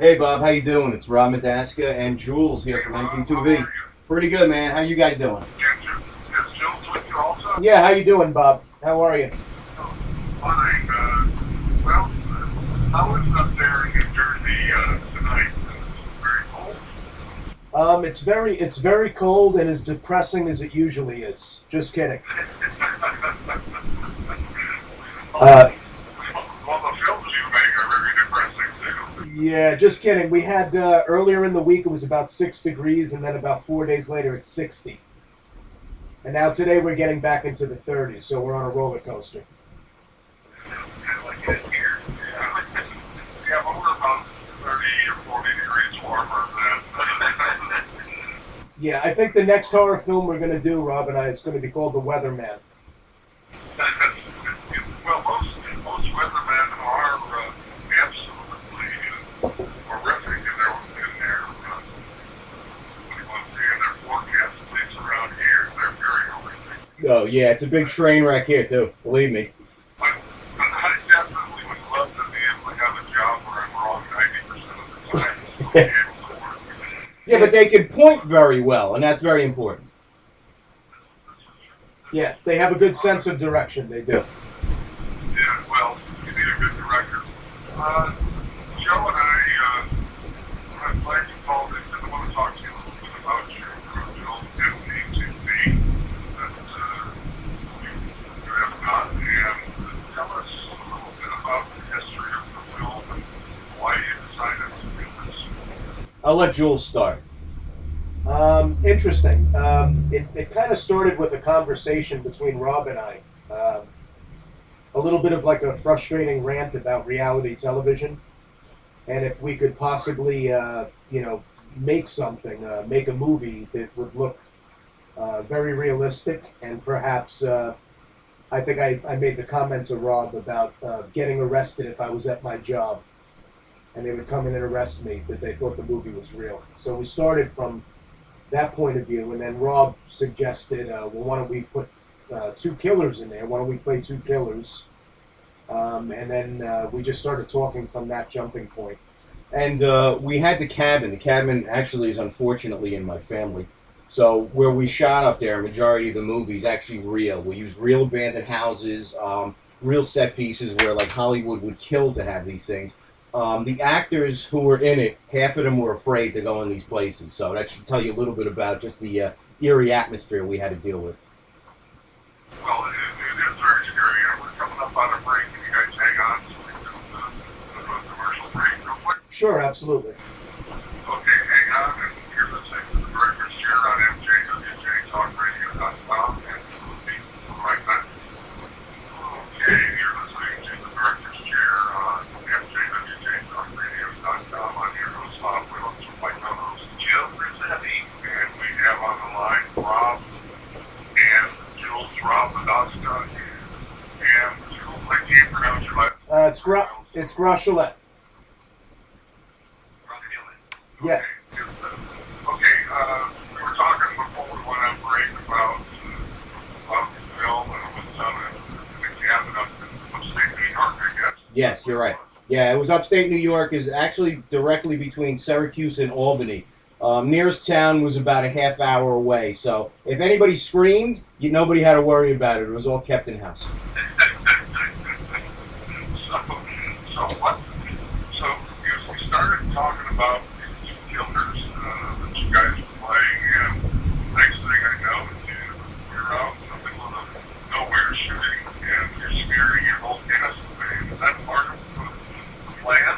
Hey Bob, how you doing? It's Rob Madaska and Jules here Hey from Rob, how are MP2V. you? Pretty good, man. How you guys doing? Is Jules with you also? Yeah, how you doing, Bob? How are you? Oh, fine. Well, how is it up there in New Jersey tonight? Very cold. It's very cold and as depressing as it usually is. Just kidding. well, Uh, the films you make are very depressing too. yeah, just kidding. We had earlier in the week it was about 6 degrees, and then about 4 days later it's 60. And now today we're getting back into the 30s, so we're on a roller coaster. Kind of like it is here. Yeah, but we're about 30 or 40 degrees warmer than. Yeah, I think the next horror film we're gonna do, Rob and I, is going to be called The Weatherman. Well, most weathermen are absolutely horrific in their what do you want to say, in their forecast, at least around here, they're very horrific. Oh yeah, it's a big train wreck here too. Believe me. But I definitely would love to be able to have a job where I'm wrong 90% of the time and still be able to work. Yeah, but they can point very well, and that's very important. Yeah, they have a good sense of direction. They do. Yeah, well, you need a good director. Uh, Joe and I'm glad you called in because I want to talk to you a little bit about your original MP2V that you have done, and tell us a little bit about the history of the film and why you decided to do this. I'll let Jules start. Interesting. It kind of started with a conversation between Rob and I. A little bit of like a frustrating rant about reality television, and if we could possibly, make something, make a movie that would look very realistic, and perhaps, I think I made the comment to Rob about getting arrested if I was at my job, and they would come in and arrest me, that they thought the movie was real. So we started from that point of view, and then Rob suggested, well, why don't we put two killers in there? Why don't we play two killers? And then we just started talking from that jumping point. And we had the cabin. The cabin actually is unfortunately in my family. So where we shot up there, majority of the movie is actually real. We use real abandoned houses, real set pieces where like Hollywood would kill to have these things. The actors who were in it, half of them were afraid to go in these places. So that should tell you a little bit about just the eerie atmosphere we had to deal with. Well, it is very scary. We're coming up on a break. Can you guys hang on so we can do a commercial break real quick? Sure, absolutely. Okay, hang on, and you're listening to the Director's Chair on MJWJTalkRadio.com, and we'll be right back. Okay, you're listening to the Director's Chair on MJWJTalkRadio.com. I'm your host, Bob Willis, with my co-host, Jim Rossetti, and we have on the line Rob and Jules. Rob Madaska, and Jules, I can't pronounce your last name. It's Grachelette. Okay. Yeah. Okay, we were talking before we went on break about the film and it was done in the cabin up in upstate New York, I guess. Yes, you're right. Yeah, it was upstate New York. Is actually directly between Syracuse and Albany. Nearest town was about a half hour away. So if anybody screamed, nobody had to worry about it. It was all kept in house. So what? So we started talking about these two killers that you guys were playing, and next thing I know, you're out in the middle of nowhere shooting, and you're scaring your whole cast away. Is that part of the plan?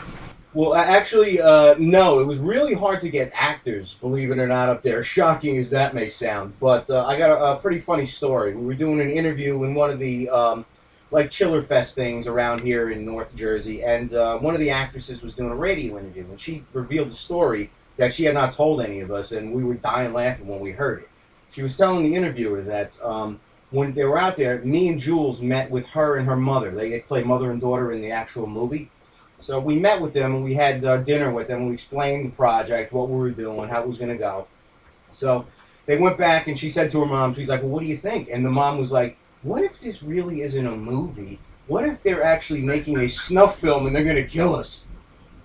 Well, actually, no. It was really hard to get actors, believe it or not, up there. Shocking as that may sound. But I got a pretty funny story. We were doing an interview in one of the like Chiller Fest things around here in North Jersey, and one of the actresses was doing a radio interview, and she revealed a story that she had not told any of us, and we were dying laughing when we heard it. She was telling the interviewer that when they were out there, me and Jules met with her and her mother. They play mother and daughter in the actual movie. So we met with them, and we had dinner with them. We explained the project, what we were doing, how it was going to go. So they went back, and she said to her mom, she's like, well, what do you think? And the mom was like, what if this really isn't a movie? What if they're actually making a snuff film and they're going to kill us?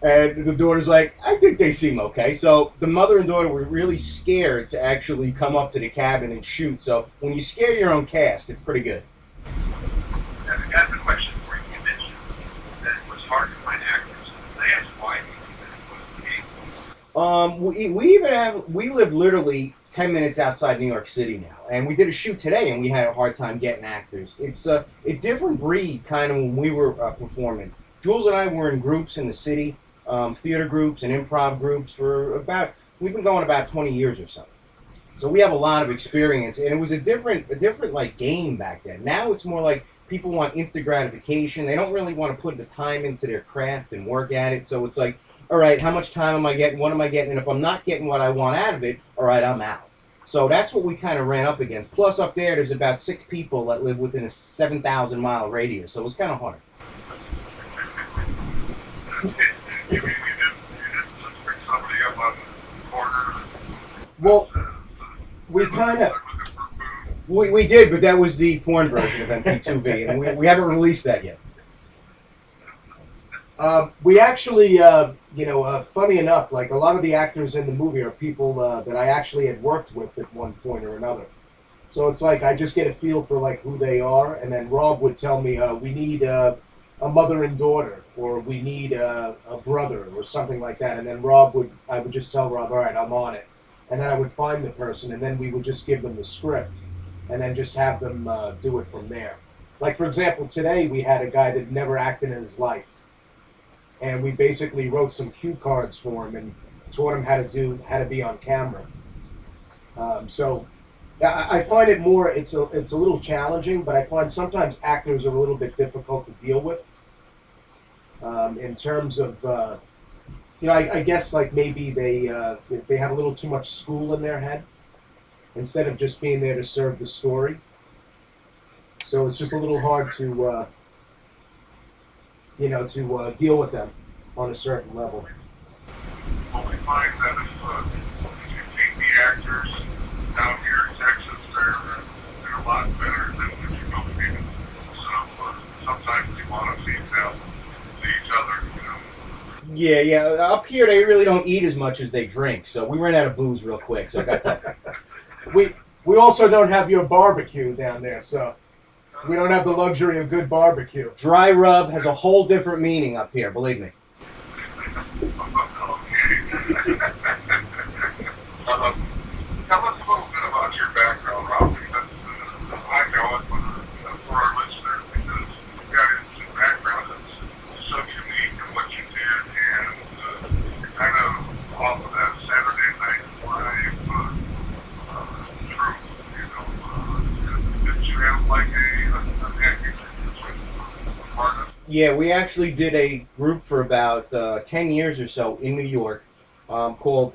And the daughter's like, I think they seem okay. So the mother and daughter were really scared to actually come up to the cabin and shoot. So when you scare your own cast, it's pretty good. And I have a question for you. You mentioned that it was hard to find actors. Can I ask why you think that was the case? We live literally 10 minutes outside New York City now, and we did a shoot today, and we had a hard time getting actors. It's a different breed, kind of when we were performing. Jules and I were in groups in the city, theater groups and improv groups for we've been going about 20 years or so. So we have a lot of experience, and it was a different like game back then. Now it's more like people want instant gratification. They don't really want to put the time into their craft and work at it. So it's like, all right, how much time am I getting? What am I getting? And if I'm not getting what I want out of it, all right, I'm out. So that's what we kind of ran up against. Plus, up there's about 6 people that live within a 7,000-mile radius, so it was kind of hard. You didn't just pick somebody up on the corner. Well, we kind of. We did, but that was the porn version of MP2V, and we haven't released that yet. We actually, funny enough, like a lot of the actors in the movie are people that I actually had worked with at one point or another. So it's like I just get a feel for like who they are, and then Rob would tell me we need a mother and daughter, or we need a brother, or something like that. And then I would just tell Rob, all right, I'm on it, and then I would find the person, and then we would just give them the script, and then just have them do it from there. Like for example, today we had a guy that never acted in his life. And we basically wrote some cue cards for him and taught him how to be on camera. So I find it more, it's a little challenging, but I find sometimes actors are a little bit difficult to deal with in terms of, I guess like maybe they have a little too much school in their head instead of just being there to serve the story. So it's just a little hard to deal with them on a certain level. Well, we find that if you take the actors down here in Texas, they're a lot better than if you go to them. So sometimes they want to feed them to each other, Yeah. Up here, they really don't eat as much as they drink, so we ran out of booze real quick. So I got that. We also don't have your barbecue down there, so. We don't have the luxury of good barbecue. Dry rub has a whole different meaning up here, believe me. Tell us a little bit about your background, Rob, because I know it, but for our listeners, because you've got a background that's so unique in what you did, and you're kind of off of that Saturday Night Live troupe, did you have like an acting artist? Yeah, we actually did a group for about 10 years or so in New York called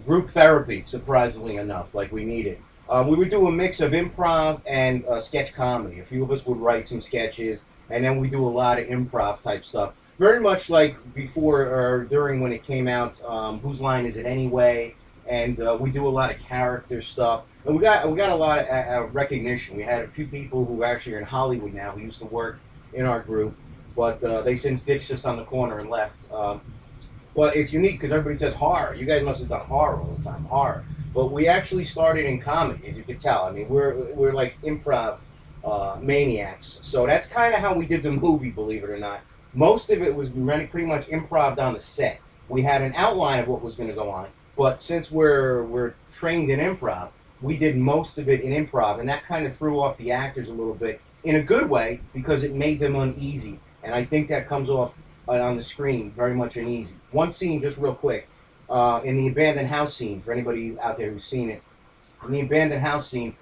Group Therapy, surprisingly enough, like we needed. We would do a mix of improv and sketch comedy. A few of us would write some sketches, and then we do a lot of improv type stuff. Very much like before or during when it came out, Whose Line Is It Anyway? And we do a lot of character stuff. And we got a lot of recognition. We had a few people who actually are in Hollywood now who used to work in our group, but they since ditched us on the corner and left. But it's unique because everybody says horror. You guys must have done horror all the time, horror. But we actually started in comedy, as you can tell. I mean, we're like improv maniacs. So that's kind of how we did the movie, believe it or not. Most of it was pretty much improv on the set. We had an outline of what was going to go on, but since we're trained in improv, we did most of it in improv, and that kind of threw off the actors a little bit in a good way because it made them uneasy. And I think that comes off on the screen very much uneasy. One scene, just real quick, in the abandoned house scene, for anybody out there who's seen it, in the abandoned house scene,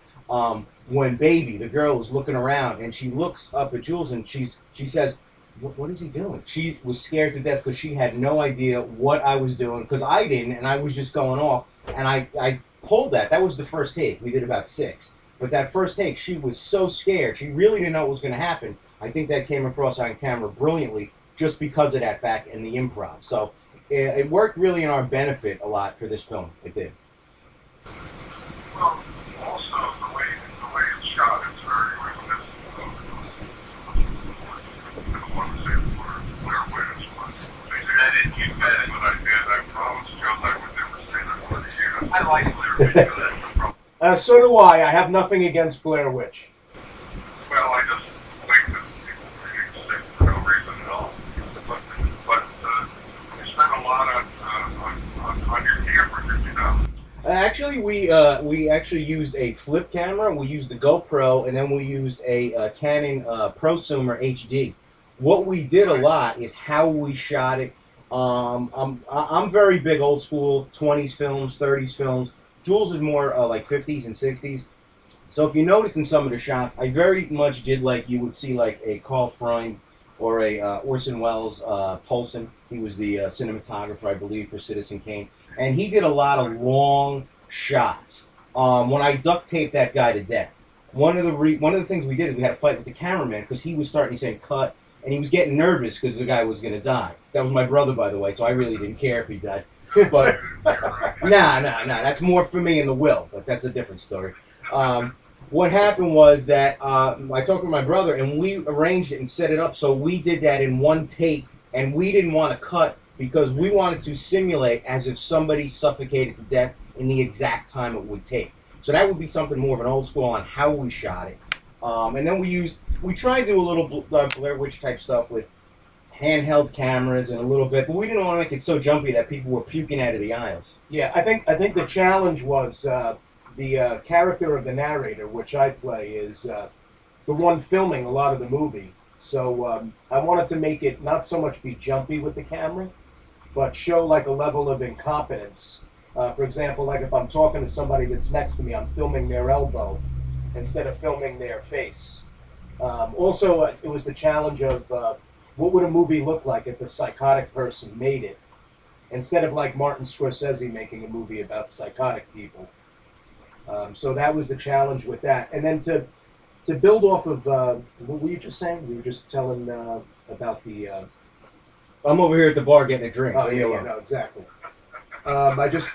when Baby, the girl, is looking around and she looks up at Jules and she says, what is he doing? She was scared to death because she had no idea what I was doing because I didn't, and I was just going off. And I pulled that. That was the first take. We did about 6. But that first take, she was so scared. She really didn't know what was going to happen. I think that came across on camera brilliantly just because of that fact and the improv. So it worked really in our benefit a lot for this film. It did. Well, also the way it's shot, it's very realistic. I don't want to say the word, where it was. So do I. I have nothing against Blair Witch. Well, I just think that people are getting sick for no reason at all. But you spend a lot on your camera, you know. Actually, we actually used a flip camera. We used the GoPro, and then we used a Canon prosumer HD. What we did a lot is how we shot it. I'm very big old school 20s films, 30s films. Jules is more like 50s and 60s. So if you notice in some of the shots, I very much did like you would see like a Carl Freund or a Orson Welles Tolson. He was the cinematographer, I believe, for Citizen Kane, and he did a lot of long shots. When I duct taped that guy to death, one of the things we did is we had a fight with the cameraman because he was starting to say cut, and he was getting nervous because the guy was going to die. That was my brother, by the way, so I really didn't care if he died. But nah, that's more for me in the will, but that's a different story. What happened was that I talked with my brother, and we arranged it and set it up so we did that in one take, and we didn't want to cut because we wanted to simulate as if somebody suffocated to death in the exact time it would take. So that would be something more of an old school on how we shot it. And then we tried to do a little Blair Witch type stuff with handheld cameras and a little bit, but we didn't want to make it so jumpy that people were puking out of the aisles. Yeah, I think the challenge was the character of the narrator, which I play, is the one filming a lot of the movie. So I wanted to make it not so much be jumpy with the camera, but show like a level of incompetence. For example, like if I'm talking to somebody that's next to me, I'm filming their elbow instead of filming their face. Also, it was the challenge of what would a movie look like if a psychotic person made it, instead of like Martin Scorsese making a movie about psychotic people. So that was the challenge with that. And then to build off of what were you just saying? You were just telling about the. I'm over here at the bar getting a drink. Oh yeah, no, exactly. I just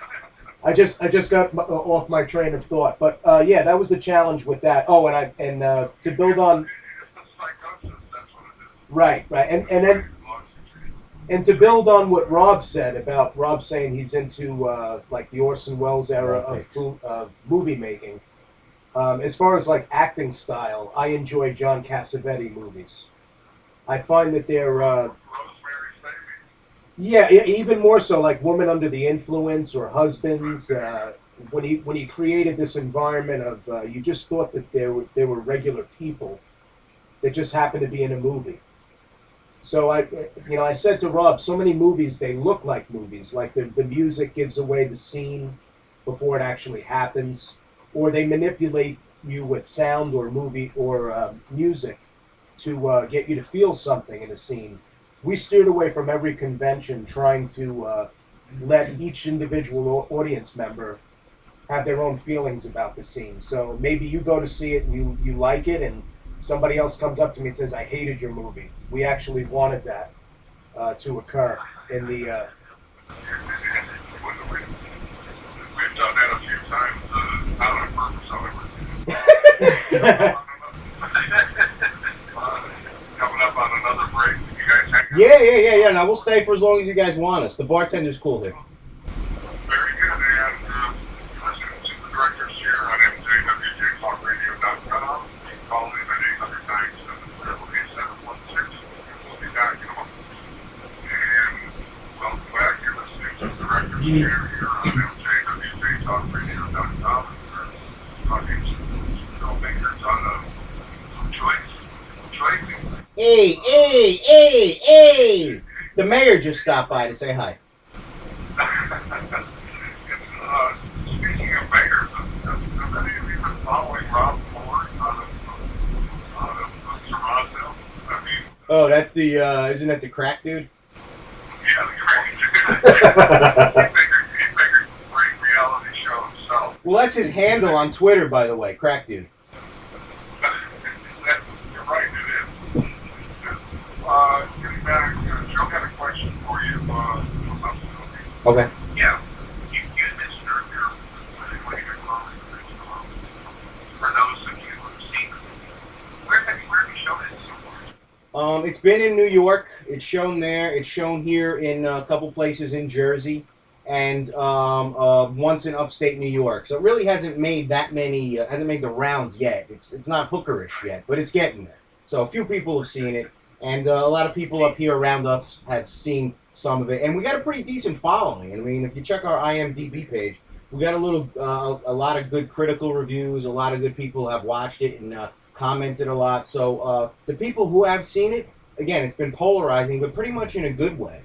got off my train of thought, but yeah, that was the challenge with that. Oh, and to build on. Right, and to build on what Rob said about Rob saying he's into like the Orson Welles era of movie making. As far as like acting style, I enjoy John Cassavetes movies. I find that they're yeah, even more so, like Woman Under the Influence or Husbands. When he created this environment of you just thought that they were regular people that just happened to be in a movie. So I said to Rob, so many movies, they look like movies. Like the music gives away the scene before it actually happens, or they manipulate you with sound or movie or music to get you to feel something in a scene. We steered away from every convention, trying to let each individual audience member have their own feelings about the scene. So maybe you go to see it and you like it, and somebody else comes up to me and says, I hated your movie. We actually wanted that to occur in the... We've done that a few times, not on purpose, however. Coming up on another break, you guys hang out? Yeah. Now we'll stay for as long as you guys want us. The bartender's cool here. Very good, and listening to the directors here on MJWJTalkRadio.com. Call in at 800-977-8716. We'll be back in a moment. And welcome back. You're listening to the directors here on MJWJTalkRadio.com. We're talking to filmmakers on choice. Hey! The mayor just stopped by to say hi. Speaking of mayors, have any of you been following Rob Ford out of Toronto? I mean, Oh, that's the, isn't that the crack dude? yeah, the crazy. He figured great reality show himself. Well, that's his handle on Twitter, by the way, crack dude. You're right, it is. Getting back, Joe had a question for you about the movie. Okay. Yeah, you mentioned earlier when you were calling for those of you who have seen it. Where have you shown it so far? It's been in New York. It's shown there. It's shown here in a couple places in Jersey. and once in upstate New York. So it really hasn't made that many, hasn't made the rounds yet. It's not hookerish yet, but it's getting there. So a few people have seen it, and a lot of people up here around us have seen some of it, and we got a pretty decent following. I mean, if you check our IMDb page, we got a lot of good critical reviews. A lot of good people have watched it and commented a lot. So the people who have seen it, again, it's been polarizing, but pretty much in a good way.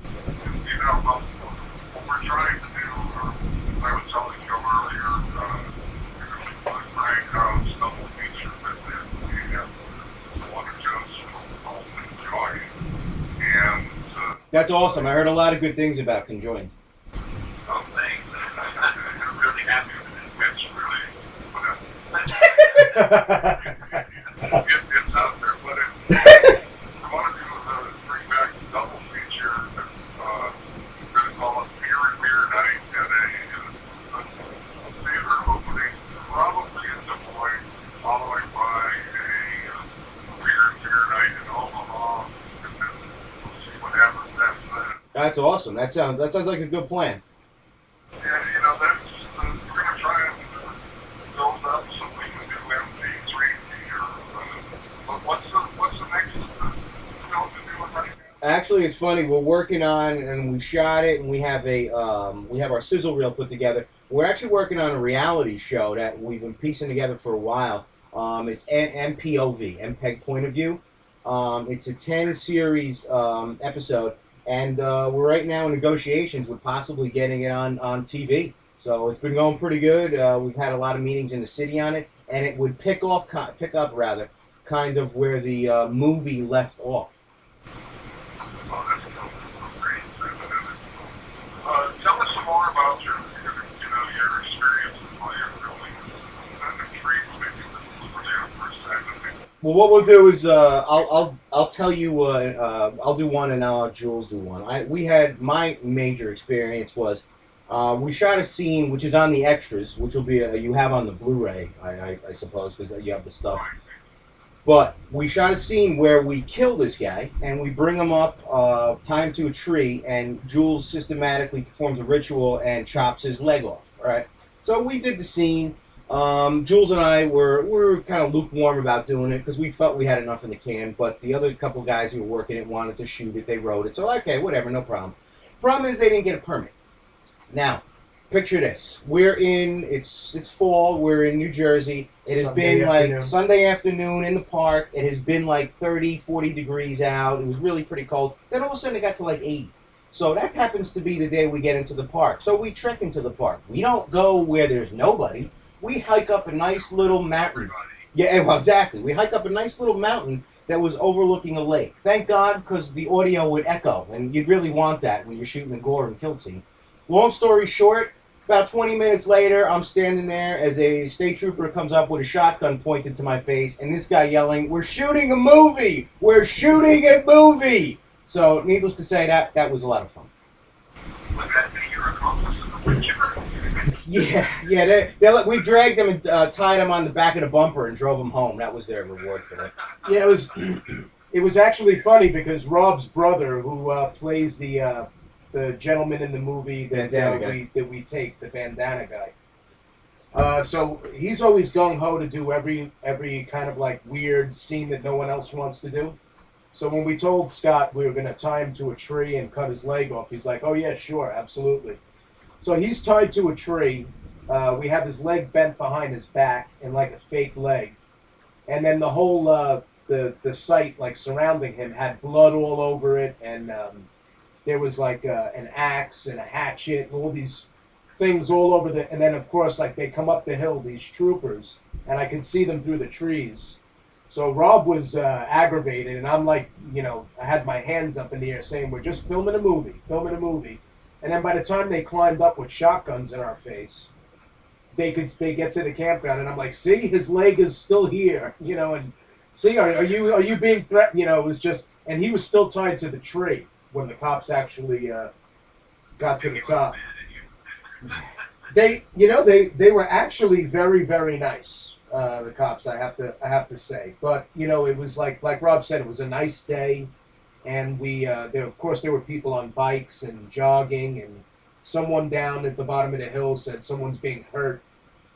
You know, what we're trying to do, I was telling Joe earlier, my double feature that we have one of Joe's films called Enjoy. And That's awesome. I heard a lot of good things about Conjoined. some things I'm really happy with it. It's out there, but I want to do bring back the double feature that's going to call it Beer and Beer Night at a theater opening, probably in Des Moines, followed by a Beer and Beer Night in Omaha, and then we'll see what happens after that. That's awesome. That sounds like a good plan. And, you know, that's, we're going to try and build up so we can do MP3V or, what's the next film to do right now? Actually, it's funny. We're working on, and we shot it, and we have our sizzle reel put together. We're actually working on a reality show that we've been piecing together for a while. It's MPOV, MPEG Point of View. It's a 10-series episode, and we're right now in negotiations with possibly getting it on TV. So it's been going pretty good. We've had a lot of meetings in the city on it, and it would pick up kind of where the movie left off. Oh, that's cool. Great. Tell us some more about your experience while you're filming. I'm intrigued. Maybe this is really our first time. I think. Well, what we'll do is I'll tell you I'll do one and I'll have Jules do one. My major experience was we shot a scene which is on the extras, which will be you have on the Blu-ray, I suppose, because you have the stuff. But we shot a scene where we kill this guy and we bring him up, tie him to a tree, and Jules systematically performs a ritual and chops his leg off. All right. So we did the scene. Jules and I were kind of lukewarm about doing it because we felt we had enough in the can. But the other couple guys who were working it wanted to shoot it. They wrote it. So okay, whatever, no problem. Problem is they didn't get a permit. Now, picture this. It's fall. We're in New Jersey. It has been like Sunday afternoon in the park. It has been like 30, 40 degrees out. It was really pretty cold. Then all of a sudden it got to like 80. So that happens to be the day we get into the park. So we trek into the park. We don't go where there's nobody. We hike up a nice little mountain. Yeah, well, exactly. We hike up a nice little mountain that was overlooking a lake. Thank God, because the audio would echo, and you'd really want that when you're shooting a gore and kill scene. Long story short, about 20 minutes later, I'm standing there as a state trooper comes up with a shotgun pointed to my face, and this guy yelling, "We're shooting a movie! We're shooting a movie!" So, needless to say, that was a lot of fun. Would that be your accomplice in the picture? Yeah. We dragged them and tied them on the back of the bumper and drove them home. That was their reward for that. Yeah, it was actually funny because Rob's brother, who plays the gentleman in the movie that we take, the bandana guy. So he's always gung ho to do every kind of like weird scene that no one else wants to do. So when we told Scott we were going to tie him to a tree and cut his leg off, he's like, "Oh yeah, sure, absolutely." So he's tied to a tree. We have his leg bent behind his back and like a fake leg, and then the whole the site like surrounding him had blood all over it, and there was like an axe and a hatchet and all these things all over the. And then of course like they come up the hill, these troopers, and I can see them through the trees. So Rob was aggravated, and I'm like, I had my hands up in the air saying, "We're just filming a movie." And then by the time they climbed up with shotguns in our face, they get to the campground, and I'm like, "See, his leg is still here, and see, are you being threatened?" It was just, and he was still tied to the tree when the cops actually got to the top. They were actually very, very nice. The cops, I have to say, but it was like Rob said, it was a nice day. and of course there were people on bikes and jogging, and someone down at the bottom of the hill said someone's being hurt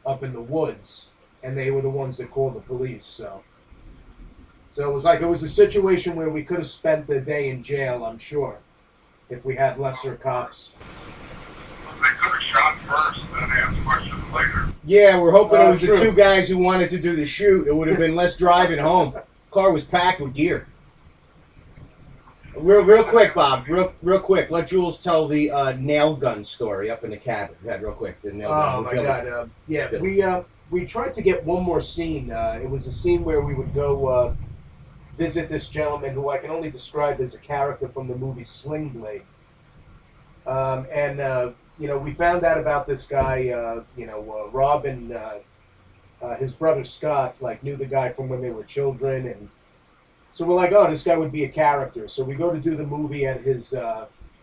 up in the woods, and they were the ones that called the police. So it was a situation where we could have spent the day in jail, I'm sure, if we had lesser cops. They could have shot first and then asked questions later. Yeah, we're hoping it was True. the two guys who wanted to do the shoot. It would have been less driving home. Car was packed with gear. Real quick, Bob. Real quick. Let Jules tell the nail gun story up in the cabin. Go ahead, real quick. The nail gun. Oh my Billy. God! Yeah, Billy. we tried to get one more scene. It was a scene where we would go visit this gentleman who I can only describe as a character from the movie Sling Blade. We found out about this guy. Rob and his brother Scott knew the guy from when they were children, and so we're like, oh, this guy would be a character. So we go to do the movie at his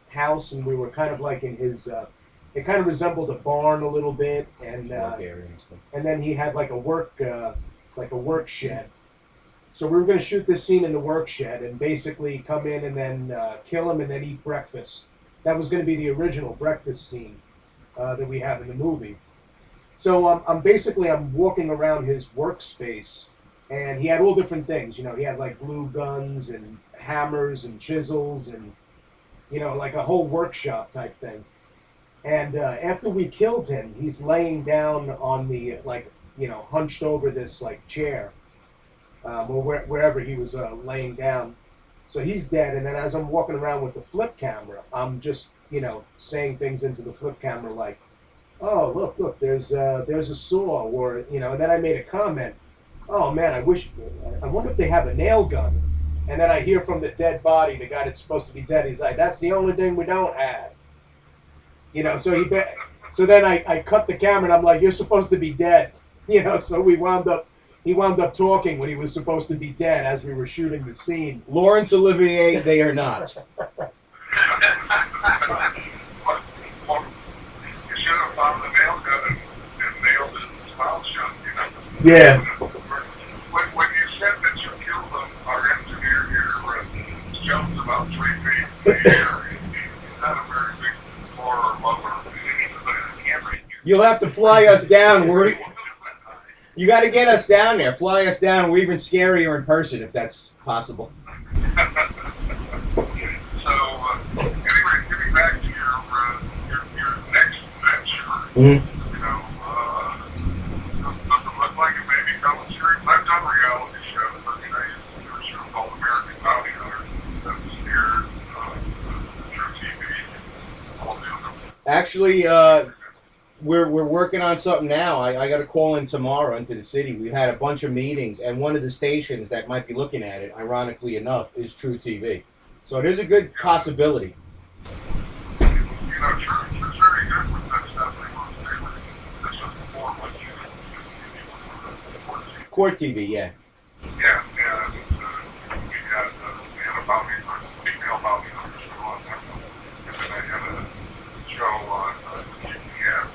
house, and we were kind of like in his. It kind of resembled a barn a little bit, and then he had like a work shed. So we were going to shoot this scene in the work shed and basically come in and then kill him and then eat breakfast. That was going to be the original breakfast scene that we have in the movie. So I'm walking around his workspace, and he had all different things. He had like glue guns and hammers and chisels and like a whole workshop type thing. And after we killed him, he's laying down on the hunched over this chair, or wherever he was laying down. So he's dead. And then as I'm walking around with the flip camera, I'm just saying things into the flip camera like, "Oh, look, there's a saw," or And then I made a comment, "Oh man, I wonder if they have a nail gun." And then I hear from the dead body, the guy that's supposed to be dead. He's like, "That's the only thing we don't have." So then I cut the camera and I'm like, "You're supposed to be dead." So he wound up talking when he was supposed to be dead as we were shooting the scene. Laurence Olivier, they are not. Well, you should have found the nail gun and nailed his mouth shut, Yeah. When you said that you killed them, our engineer here jumps about 3 feet in the air. He's not a very big horror lover. You'll have to fly us down. You got to get us down there. Fly us down. We're even scarier in person if that's possible. So, anyway, getting back to your next venture, Mm-hmm. doesn't look like it may be coming serious. I've done reality shows. I used to do a show called American Bounty Hunter that was here, True TV, all the other. Actually, we're working on something now. I got a call in tomorrow into the city. We've had a bunch of meetings, and one of the stations that might be looking at it, ironically enough, is True TV. So it is a good possibility. True's very good with that stuff. This was before what you Court TV, yeah. Yeah, we had a bounty hunter, female bounty hunters for a long time. And then I had a show on GPS,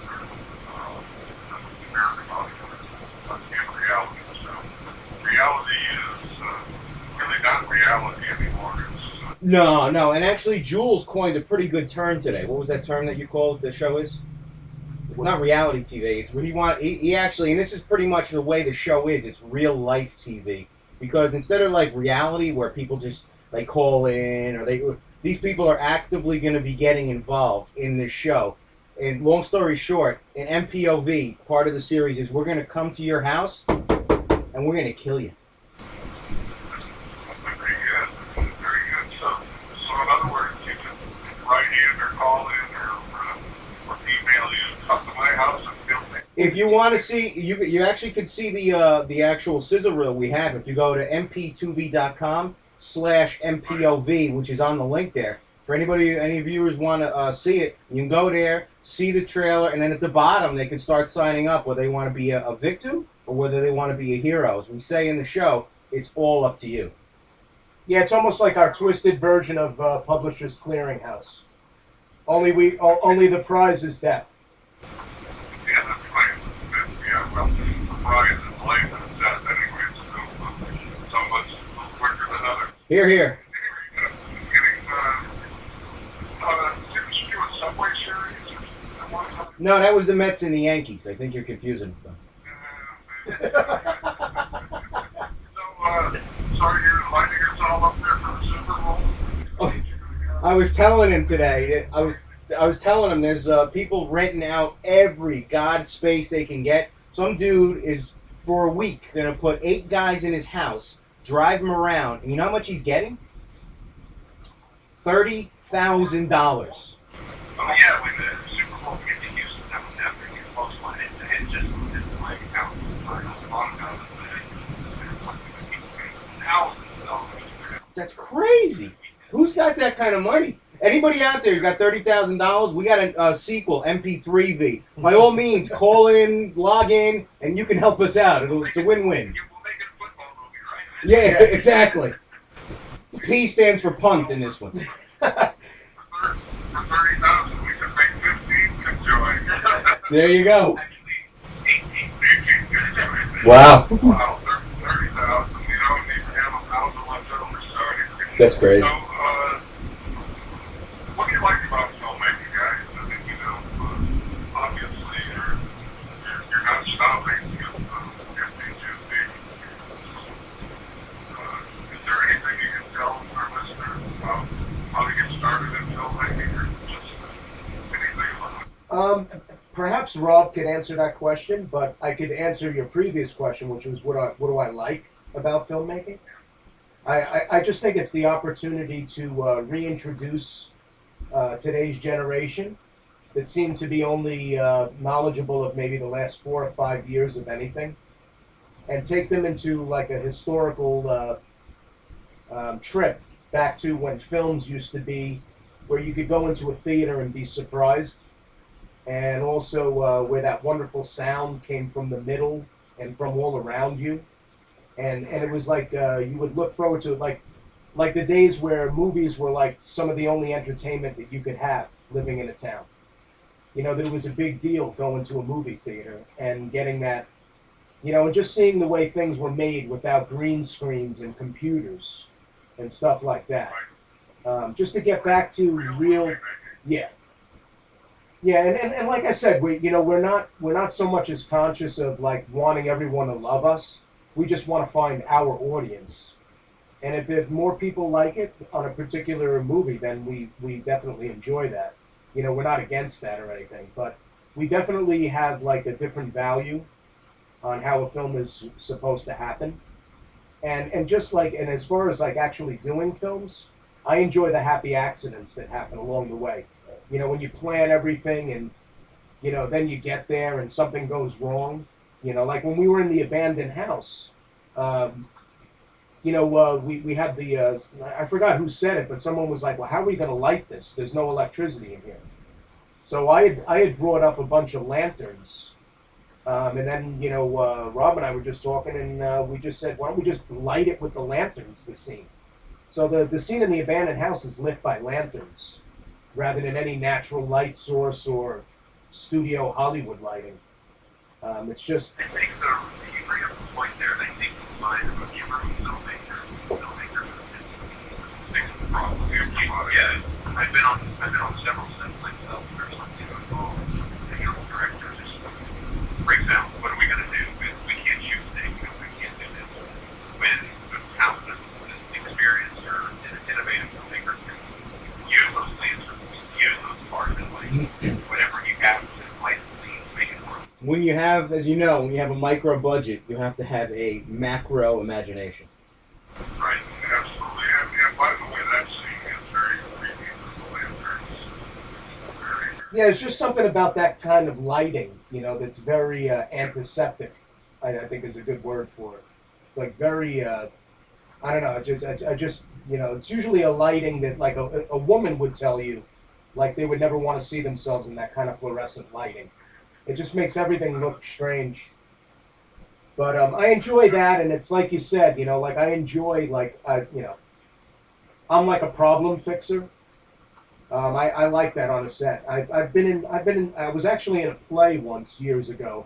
American Bounty Hunters, in reality. So reality is really not reality anymore. No, and actually Jules coined a pretty good term today. What was that term that you called the show is? It's not reality TV. It's what he actually, and this is pretty much the way the show is. It's real life TV, because instead of like reality where people just call in or these people are actively going to be getting involved in this show. And long story short, in MPOV, part of the series is we're going to come to your house and we're going to kill you. Very good. Very good. So in other words, you can write in or call in or email you, come to my house and film me. If you want to see, you actually can see the actual sizzle reel we have if you go to mp2v.com/MPOV, which is on the link there. For any viewers want to see it, you can go there, see the trailer, and then at the bottom they can start signing up whether they want to be a victim or whether they want to be a hero. As we say in the show, it's all up to you. Yeah, it's almost like our twisted version of Publishers Clearinghouse. Only the prize is death. Yeah, that's right. Yeah, well, the prize is life and death anyway, so some of us quicker than others. Here. Anyway, Didn't you do a Subway series at one time? No, that was the Mets and the Yankees. I think you're confusing them. So are you lighting us all up there for the Super Bowl? Oh, I was telling him today. I was telling him there's people renting out every god space they can get. Some dude is for a week gonna put 8 guys in his house, drive them around, and you know how much he's getting? $30,000. Oh yeah, when the Super Bowl came to Houston, that was after you folks won it, and just like out thousands of dollars. That's crazy. Who's got that kind of money? Anybody out there who got $30,000? We got a sequel, MP2V. By all means, call in, log in, and you can help us out. It's a win-win. We'll make it a football movie, right? Yeah, exactly. P stands for punt in this one. For 30,000, we could make 15. Enjoy. There you go. Actually, 18 could enjoy. Wow. Wow, 30,000. You don't need to have 1,000 left over, so That's great. So, what do you like about filmmaking, guys? I think, obviously you're not stopping with MP2V. Is there anything you can tell our listeners about how to get started in filmmaking, or just anything about it? Perhaps Rob could answer that question, but I could answer your previous question, which was what do I like about filmmaking? I just think it's the opportunity to reintroduce today's generation that seem to be only knowledgeable of maybe the last 4 or 5 years of anything, and take them into like a historical trip back to when films used to be, where you could go into a theater and be surprised, and also where that wonderful sound came from the middle and from all around you. And it was like you would look forward to it, like the days where movies were like some of the only entertainment that you could have living in a town. You know, that it was a big deal going to a movie theater and getting that, and just seeing the way things were made without green screens and computers and stuff like that. Just to get back to real, yeah. Yeah, and like I said, we're not so much as conscious of like wanting everyone to love us. We just want to find our audience, and if there's more people like it on a particular movie, then we definitely enjoy that. We're not against that or anything, but we definitely have like a different value on how a film is supposed to happen, and just like, and as far as like actually doing films, I enjoy the happy accidents that happen along the way. When you plan everything and then you get there and something goes wrong. Like when we were in the abandoned house, we had the, I forgot who said it, but someone was like, well, how are we going to light this? There's no electricity in here. So I had brought up a bunch of lanterns. And then, Rob and I were just talking, and we just said, why don't we just light it with the lanterns, the scene? So the scene in the abandoned house is lit by lanterns rather than any natural light source or studio Hollywood lighting. It's just. I think you bring up a point there. I think the mind of a filmmaker fix the problem. Yeah, I've been on several sets myself where something goes wrong, and the director just breaks down. What are we going to do? We can't shoot things. We can't do this. When the talented, experienced, or innovative filmmaker can use those things, use those parts, and like whatever you have to light the scene, make it work. When you have, as you know, when you have a micro budget, you have to have a macro imagination. Right, absolutely. And by the way, that scene is very creepy with the lanterns. Yeah, it's just something about that kind of lighting, that's very antiseptic, I think is a good word for it. It's like very, I don't know, I just it's usually a lighting that like a woman would tell you, like they would never want to see themselves in that kind of fluorescent lighting. It just makes everything look strange. But I enjoy that, and it's like you said, like I enjoy, like, I'm like a problem fixer. I like that on a set. I was actually in a play once years ago,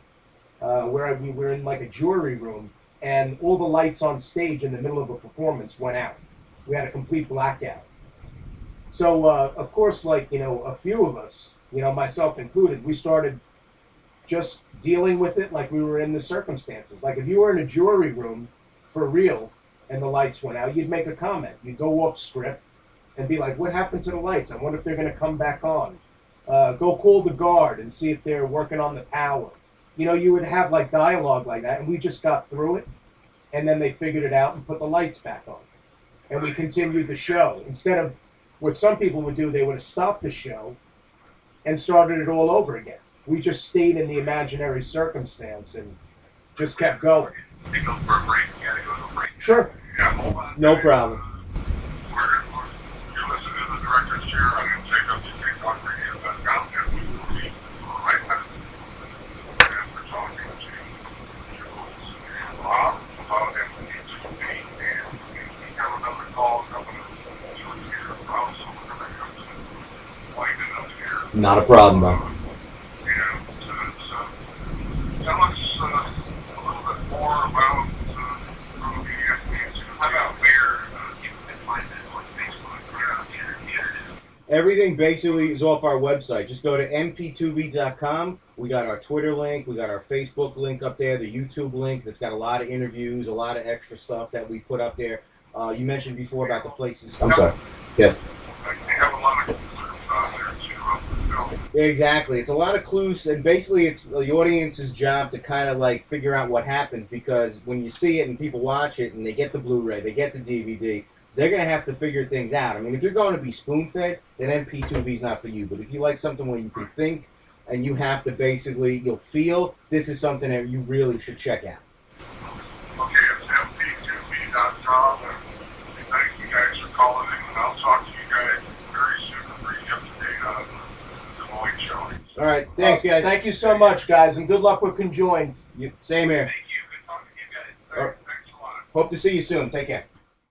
where we were in like a jury room, and all the lights on stage in the middle of a performance went out. We had a complete blackout. So, of course, like, you know, a few of us, you know, myself included, we started just dealing with it like we were in the circumstances. Like if you were in a jury room for real and the lights went out, you'd make a comment. You'd go off script and be like, what happened to the lights? I wonder if they're going to come back on. Go call the guard and see if they're working on the power. You know, you would have like dialogue like that, and we just got through it, and then they figured it out and put the lights back on. And we continued the show. Instead of what some people would do, they would have stopped the show and started it all over again. We just stayed in the imaginary circumstance and just kept going. You go for a break. You gotta go to a break. Sure. Yeah, hold on. No problem. You're listening to the director's chair on MJWTalkRadio.com, and we will be right back. And we're talking to Jules and Rob about MP2V, and we have another call coming to Jules here, Rob, so we're going to have to wind it up here. Not a problem, though. Tell us a little bit more about the MP2V. How about where people can find it on Facebook or the internet? Everything basically is off our website. Just go to MP2V.com. We got our Twitter link. We got our Facebook link up there, the YouTube link that's got a lot of interviews, a lot of extra stuff that we put up there. You mentioned before about the places. I'm sorry. Yeah. They have a lot of clues on there too of the film. Exactly. It's a lot of clues, and basically it's the audience's job to kind of like figure out what happens, because when you see it and people watch it and they get the Blu-ray, they get the DVD, they're going to have to figure things out. I mean, if you're going to be spoon-fed, then MP2V is not for you. But if you like something where you can think and you have to basically, you'll feel, this is something that you really should check out. Okay, it's MP2V.com, and thank you guys for calling in, and I'll talk to you guys very soon to bring you up to date on the Des Moines showing. All right. Thanks, guys. Thank you so much, guys, and good luck with Conjoined. Same here. Thank you. Good talking to you guys. All right. Thanks a lot. Hope to see you soon. Take care.